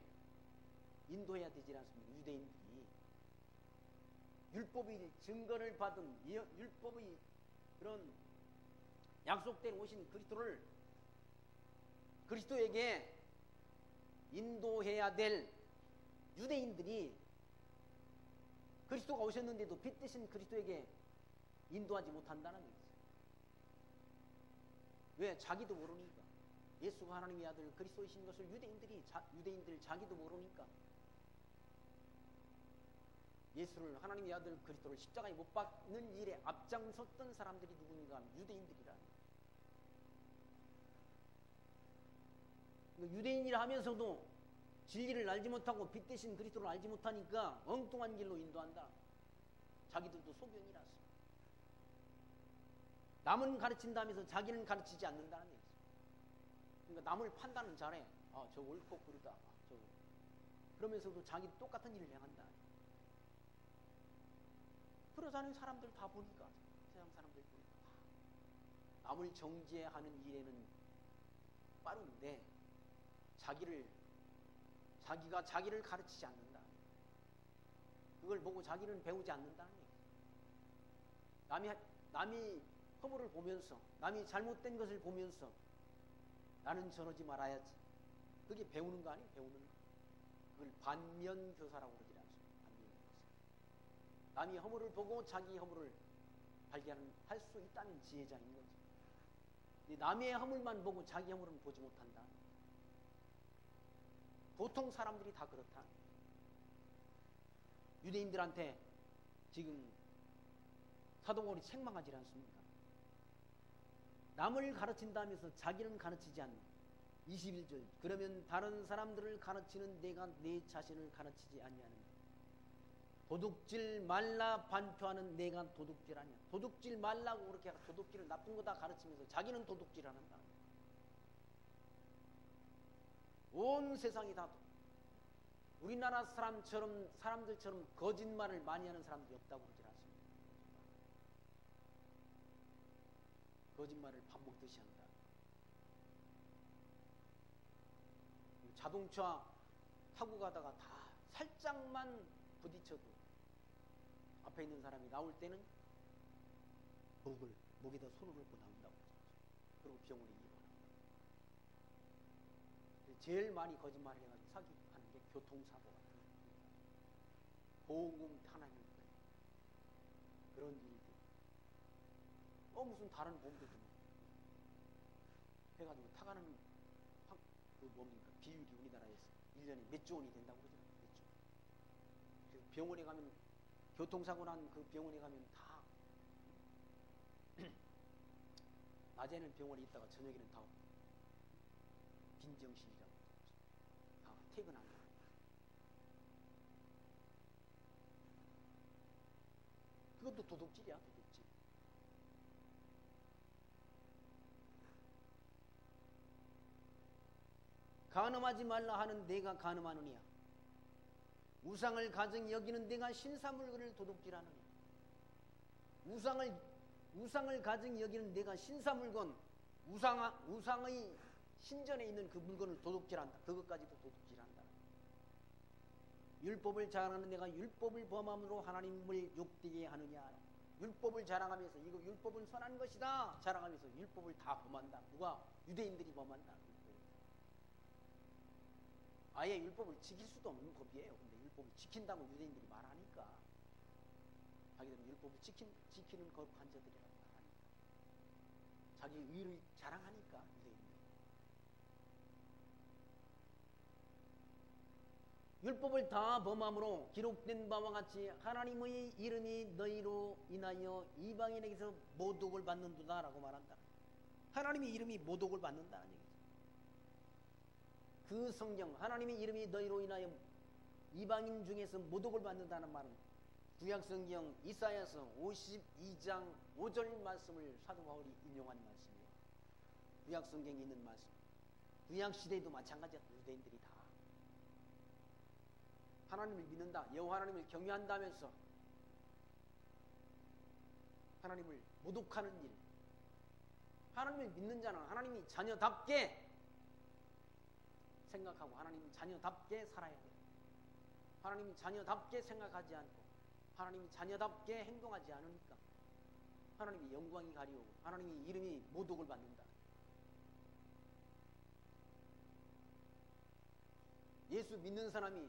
인도해야 되지 않습니까? 유대인들이 율법의 증거를 받은 율법의 그런 약속된 오신 그리스도에게 인도해야 될 유대인들이 그리스도가 오셨는데도 빛 대신 그리스도에게 인도하지 못한다는 얘기죠. 왜? 자기도 모르니까. 예수가 하나님의 아들 그리스도이신 것을 유대인들 자기도 모르니까 예수를 하나님의 아들 그리스도를 십자가에 못 박는 일에 앞장섰던 사람들이 누군가 하면 유대인들이라. 유대인이라 하면서도 진리를 알지 못하고 빛 대신 그리스도를 알지 못하니까 엉뚱한 길로 인도한다. 자기들도 소경이라서. 남은 가르친다면서 자기는 가르치지 않는다는 얘기죠. 그러니까 남을 판단은 잘해. 저 옳고 그르다. 그러면서도 자기 똑같은 일을 행한다. 그러자는 사람들 다 보니까, 세상 사람들 보니까 남을 정죄하는 일에는 빠른데 자기가 자기를 가르치지 않는다. 그걸 보고 자기는 배우지 않는다는 얘기죠. 남이 허물을 보면서, 남이 잘못된 것을 보면서 나는 저러지 말아야지. 그게 배우는 거 아니에요? 배우는 거. 그걸 반면교사라고 그러지 않습니까? 반면교사. 남이 허물을 보고 자기 허물을 발견할 수 있다는 지혜자인 거지. 남의 허물만 보고 자기 허물은 보지 못한다. 보통 사람들이 다 그렇다. 유대인들한테 지금 사도 바울이 책망하지 않습니까? 남을 가르친다면서 자기는 가르치지 않는 21절. 그러면 다른 사람들을 가르치는 내가 내 자신을 가르치지 아니하느냐. 도둑질 말라 반표하는 내가 도둑질 아니야. 도둑질 말라고 그렇게 도둑질을 나쁜 거다 가르치면서 자기는 도둑질 안 한다. 온 세상이 다 우리나라 사람들처럼 거짓말을 많이 하는 사람들이 없다고 그러지 않습니다. 거짓말을 밥 먹듯이 한다. 자동차 타고 가다가 다 살짝만 부딪혀도 앞에 있는 사람이 나올 때는 목에다 손을 얹고 나온다고 그러죠. 그리고 병원에 입원합니다. 제일 많이 거짓말을 해가지고 사기하는 게 교통사고 같은 거, 보험 탄압일 때 그런 일들. 무슨 다른 보험들도 해가지고 타가는 뭡니까? 비율이 우리나라에서 1년에 몇 조 원이 된다고 그러죠. 몇 조. 그래서 병원에 가면 교통사고 난 그 병원에 가면 다 낮에는 병원에 있다가 저녁에는 다 빈정신이라고 다 퇴근한다. 그것도 도둑질이야, 도둑질. 간음하지 말라 하는 내가 간음하느냐. 우상을 가증 여기는 내가 신사물건을 도둑질하느냐. 우상을 가증 여기는 내가 신사물건, 우상의 신전에 있는 그 물건을 도둑질한다. 그것까지도 도둑질한다. 율법을 자랑하는 내가 율법을 범함으로 하나님을 욕되게 하느냐. 율법을 자랑하면서 이거 율법은 선한 것이다 자랑하면서 율법을 다 범한다. 누가? 유대인들이 범한다. 아예 율법을 지킬 수도 없는 법이에요. 근데 율법을 지킨다고 유대인들이 말하니까 자기들은 율법을 지키는 그 관자들이라고 말하니까 자기 의를 자랑하니까 유대인들이. 율법을 다 범함으로 기록된 바와 같이 하나님의 이름이 너희로 인하여 이방인에게서 모독을 받는도다라고 말한다. 하나님의 이름이 모독을 받는다는 얘기죠. 그 성경 하나님의 이름이 너희로 인하여 이방인 중에서 모독을 받는다는 말은 구약성경 이사야서 52장 5절 말씀을 사도 바울이 인용한 말씀이에요. 구약성경에 있는 말씀. 구약시대에도 마찬가지야. 유대인들이 다 하나님을 믿는다, 여호와 하나님을 경외한다면서 하나님을 모독하는 일. 하나님을 믿는 자는 하나님이 자녀답게 생각하고 하나님 자녀답게 살아야 돼요. 하나님 자녀답게 생각하지 않고 하나님 자녀답게 행동하지 않으니까 하나님의 영광이 가리우고 하나님의 이름이 모독을 받는다. 예수 믿는 사람이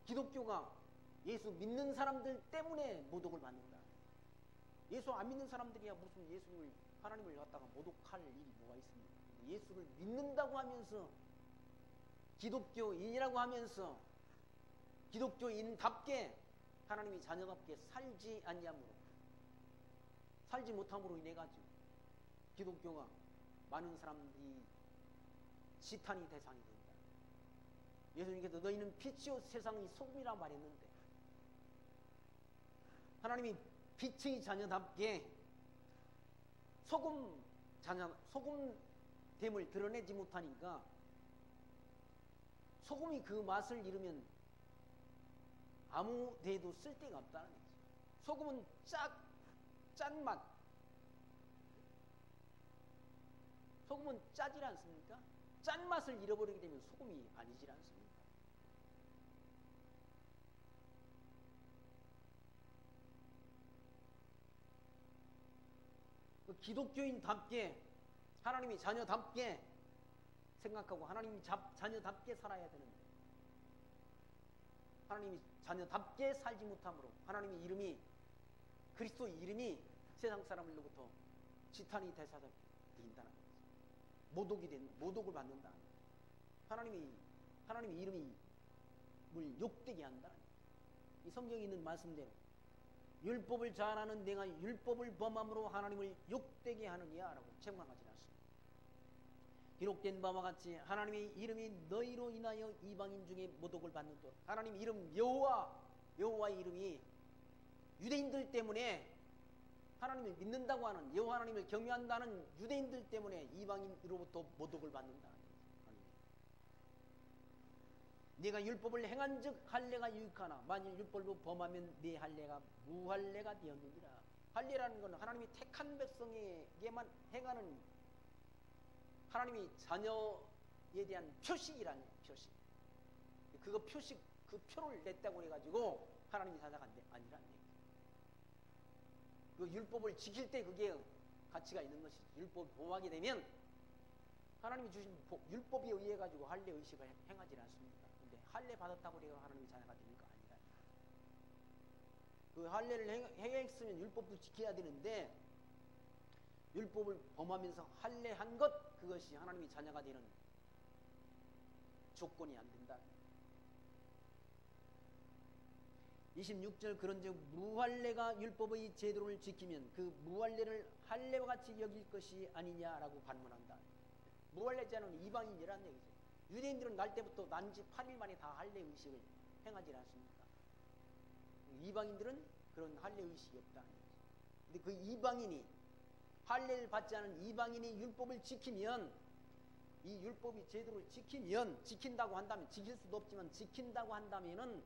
기독교가 예수 믿는 사람들 때문에 모독을 받는다. 예수 안 믿는 사람들이야 무슨 예수를 하나님을 갖다가 모독할 일이 뭐가 있습니까? 예수를 믿는다고 하면서 기독교인이라고 하면서 기독교인답게 하나님이 자녀답게 살지 않냐므로 살지 못함으로 인해 가지고 기독교가 많은 사람들이 시탄이 대상이 된다. 예수님께서 너희는 빛이요 세상의 소금이라 말했는데 하나님이 빛의 자녀답게 소금됨을 드러내지 못하니까 소금이 그 맛을 잃으면 아무 데에도 쓸데가 없다는 거죠. 소금은 짠맛. 소금은 짜질 않습니까? 짠맛을 잃어버리게 되면 소금이 아니질 않습니까? 기독교인답게 하나님이 자녀답게 생각하고 하나님이 자녀답게 살아야 되는데 하나님이 자녀답게 살지 못함으로 하나님의 이름이 그리스도의 이름이 세상 사람들로부터 지탄이 대사가 된다는 거죠. 모독을 받는다. 하나님의 이름이 뭘 욕되게 한다는 거죠. 이 성경에 있는 말씀대로 율법을 잘 아는 내가 율법을 범함으로 하나님을 욕되게 하느냐라고 책망하지 않습니다. 기록된 바와 같이 하나님의 이름이 너희로 인하여 이방인 중에 모독을 받는도다. 하나님 이름 여호와의 이름이 유대인들 때문에 하나님을 믿는다고 하는 여호와 하나님을 경외한다는 유대인들 때문에 이방인으로부터 모독을 받는다. 네가 율법을 행한즉 할례가 유익하나 만일 율법을 범하면 네 할례가 무할례가 되었느니라. 할례라는 것은 하나님이 택한 백성에게만 행하는 하나님이 자녀에 대한 표식이라는 표식. 그거 표식 그 표를 냈다고 해가지고 하나님이 자녀가 아니라는 얘기. 그 율법을 지킬 때 그게 가치가 있는 것이지. 율법 범하게 되면 하나님이 주신 율법에 의해 가지고 할례 의식을 행하지 않습니다. 할례 받았다고 해서 하나님의 자녀가 되는 거 아니라 그 할례를 행했으면 율법도 지켜야 되는데 율법을 범하면서 할례한 것 그것이 하나님의 자녀가 되는 조건이 안 된다. 26절 그런즉 무할례가 율법의 제도를 지키면 그 무할례를 할례와 같이 여길 것이 아니냐라고 반문한다. 무할례자는 이방인이라는 얘기죠. 유대인들은 날 때부터 난지 8일 만에 다 할례 의식을 행하지 않습니까? 이방인들은 그런 할례 의식이 없다. 근데 그 이방인이 할례를 받지 않은 이방인이 율법을 지키면 이 율법이 제도를 지킨다고 한다면 지킬 수도 없지만 지킨다고 한다면은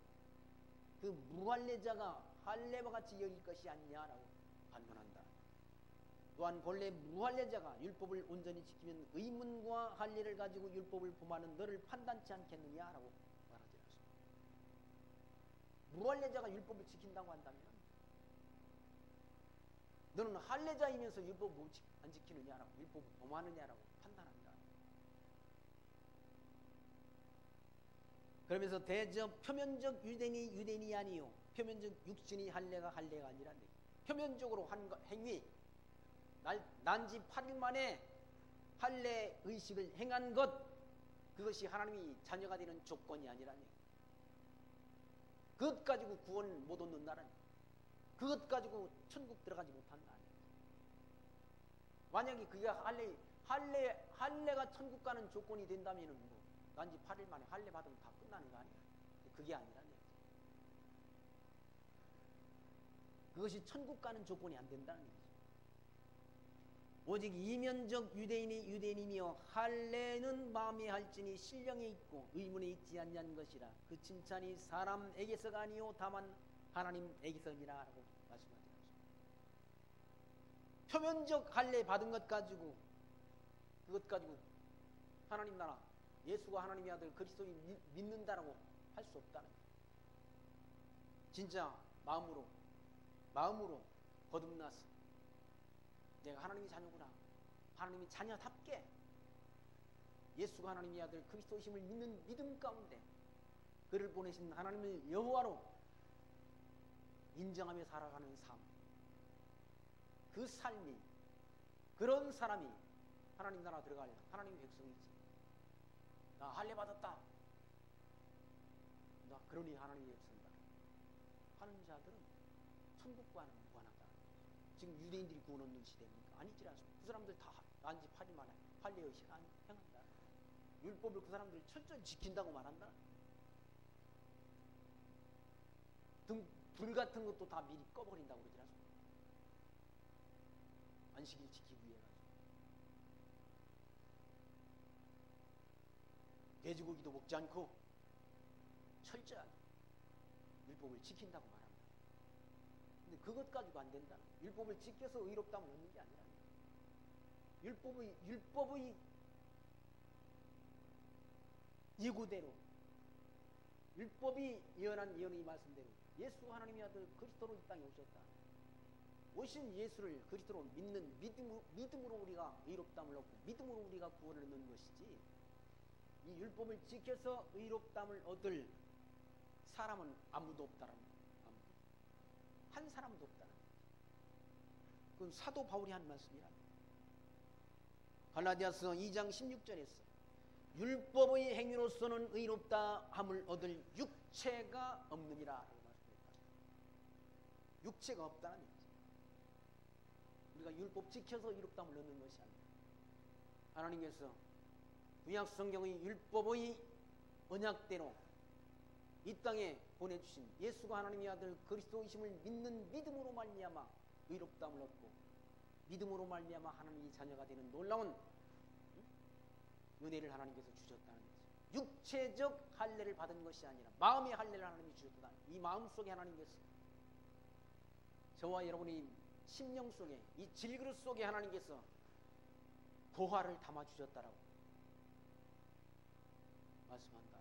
그 무할례자가 할례와 같이 여길 것이 아니냐라고 반문한다. 또한 본래 무할례자가 율법을 온전히 지키면 의문과 할례를 가지고 율법을 범하는 너를 판단치 않겠느냐라고 말하지 않습니다. 무할례자가 율법을 지킨다고 한다면 너는 할례자이면서 율법을 안 지키느냐라고 율법을 범하느냐라고 판단한다. 그러면서 대저 표면적 유대인이 아니요 표면적 육신이 할례가 아니라 표면적으로 한 행위 난지 8일 만에 할례 의식을 행한 것 그것이 하나님이 자녀가 되는 조건이 아니라니. 그것 가지고 구원 못 얻는다라니. 그것 가지고 천국 들어가지 못한다. 만약에 그게 할례가 천국 가는 조건이 된다면은 뭐 단지 8일 만에 할례 받으면 다 끝나는 거 아니야. 그게 아니라니. 그것이 천국 가는 조건이 안 된다는 얘기죠. 오직 이면적 유대인이 유대인이며 할례는 마음에 할지니 신령에 있고 의문에 있지 않냐는 것이라. 그 칭찬이 사람에게서가 아니요 다만 하나님에게서니라 라고 말씀하죠. 표면적 할례 받은 것 가지고 그것 가지고 하나님 나라 예수가 하나님의 아들 그리스도를 믿는다라고 할 수 없다는 거예요. 진짜 마음으로 거듭나서 내가 하나님의 자녀구나, 하나님의 자녀답게 예수가 하나님의 아들 그리스도이심을 믿는 믿음 가운데 그를 보내신 하나님의 여호와로 인정하며 살아가는 삶, 그 삶이, 그런 사람이 하나님 나라 들어갈 하나님의 백성이지. 나 할례 받았다, 나 그러니 하나님의 백성이다 하는 자들은 천국과는 무관하다. 지금 유대인들이 구원 얻는 시대입니까? 아니지 않습니까? 그 사람들 다 난지 8일 만에 할례 의식 행한다. 율법을 그 사람들이 철저히 지킨다고 말한다. 불 같은 것도 다 미리 꺼버린다고 그러지 않습니까? 안식일 지키기 위해 가지고. 돼지고기도 먹지 않고 철저하게 율법을 지킨다고 말합니다. 근데 그것 가지고 안 된다. 율법을 지켜서 의롭다면 얻는 게 아니라 율법의 예고대로, 율법이 예언한 예언의 말씀대로 예수 하나님의 아들 그리스도로 이 땅에 오셨다. 오신 예수를 그리스도로 믿는 믿음으로 우리가 의롭다함을 얻고 믿음으로 우리가 구원을 얻는 것이지, 이 율법을 지켜서 의롭다함을 얻을 사람은 아무도 없다라는 거예요. 한 사람도 없다는 거예요. 그건 사도 바울이 한 말씀이랍니다. 갈라디아서 2장 16절에 써 율법의 행위로서는 의롭다함을 얻을 육체가 없느니라 라고 말씀했다. 육체가 없다는 얘기죠. 우리가 율법 지켜서 의롭다함을 얻는 것이 아니라 하나님께서 구약 성경의 율법의 언약대로 이 땅에 보내주신 예수가 하나님의 아들 그리스도이심을 믿는 믿음으로 말미암아 의롭다함을 얻고 믿음으로 말미암아 하나님의 자녀가 되는 놀라운 은혜를 하나님께서 주셨다는 거죠. 육체적 할례를 받은 것이 아니라 마음의 할례를 하나님이 주셨다. 이 마음 속에 하나님께서 저와 여러분이 심령 속에 이 질그릇 속에 하나님께서 보화를 담아 주셨다라고 말씀한다.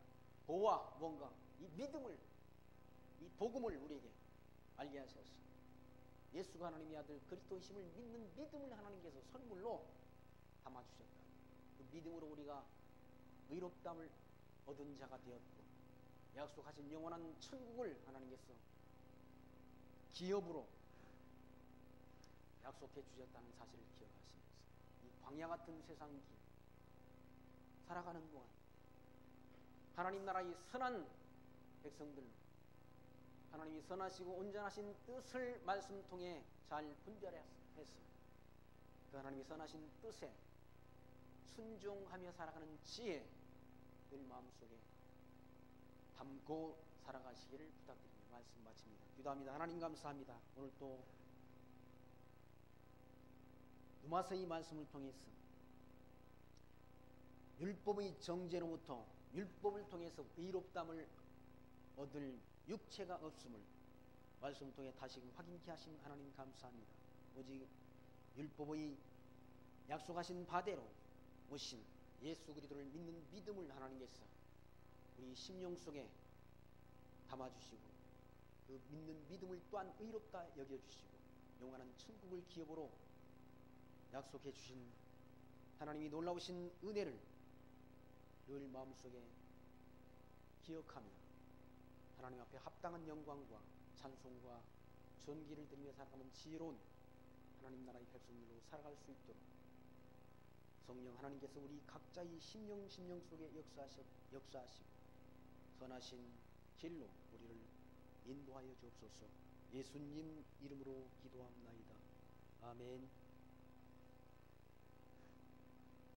보화 뭔가 이 믿음을, 이 복음을 우리에게 알게 하셨어. 예수가 하나님의 아들 그리스도이심을 믿는 믿음을 하나님께서 선물로 담아 주셨다. 그 믿음으로 우리가 의롭다함을 얻은 자가 되었고 약속하신 영원한 천국을 하나님께서 기업으로 약속해 주셨다는 사실을 기억하시면서 이 광야 같은 세상 길 살아가는 동안 하나님 나라의 선한 백성들로 하나님이 선하시고 온전하신 뜻을 말씀 통해 잘 분별했습니다. 그 하나님이 선하신 뜻에 순종하며 살아가는 지혜 늘 마음속에 담고 살아가시기를 부탁드립니다. 말씀 마칩니다. 기도합니다. 하나님 감사합니다. 오늘 또 누마서의 말씀을 통해서 율법의 정죄로부터 율법을 통해서 의롭다함을 얻을 육체가 없음을 말씀을 통해 다시 확인케 하신 하나님 감사합니다. 오직 율법의 약속하신 바대로 오신 예수 그리스도를 믿는 믿음을 하나님께서 우리 심령 속에 담아주시고 그 믿는 믿음을 또한 의롭다 여겨주시고 영원한 천국을 기업으로 약속해 주신 하나님이 놀라우신 은혜를 늘 마음속에 기억하며 하나님 앞에 합당한 영광과 찬송과 존귀를 드리며 살아가는 지혜로운 하나님 나라의 백성들로 살아갈 수 있도록 성령 하나님께서 우리 각자의 심령 속에 역사하시고 선하신 길로 우리를 인도하여 주옵소서. 예수님 이름으로 기도합나이다. 아멘.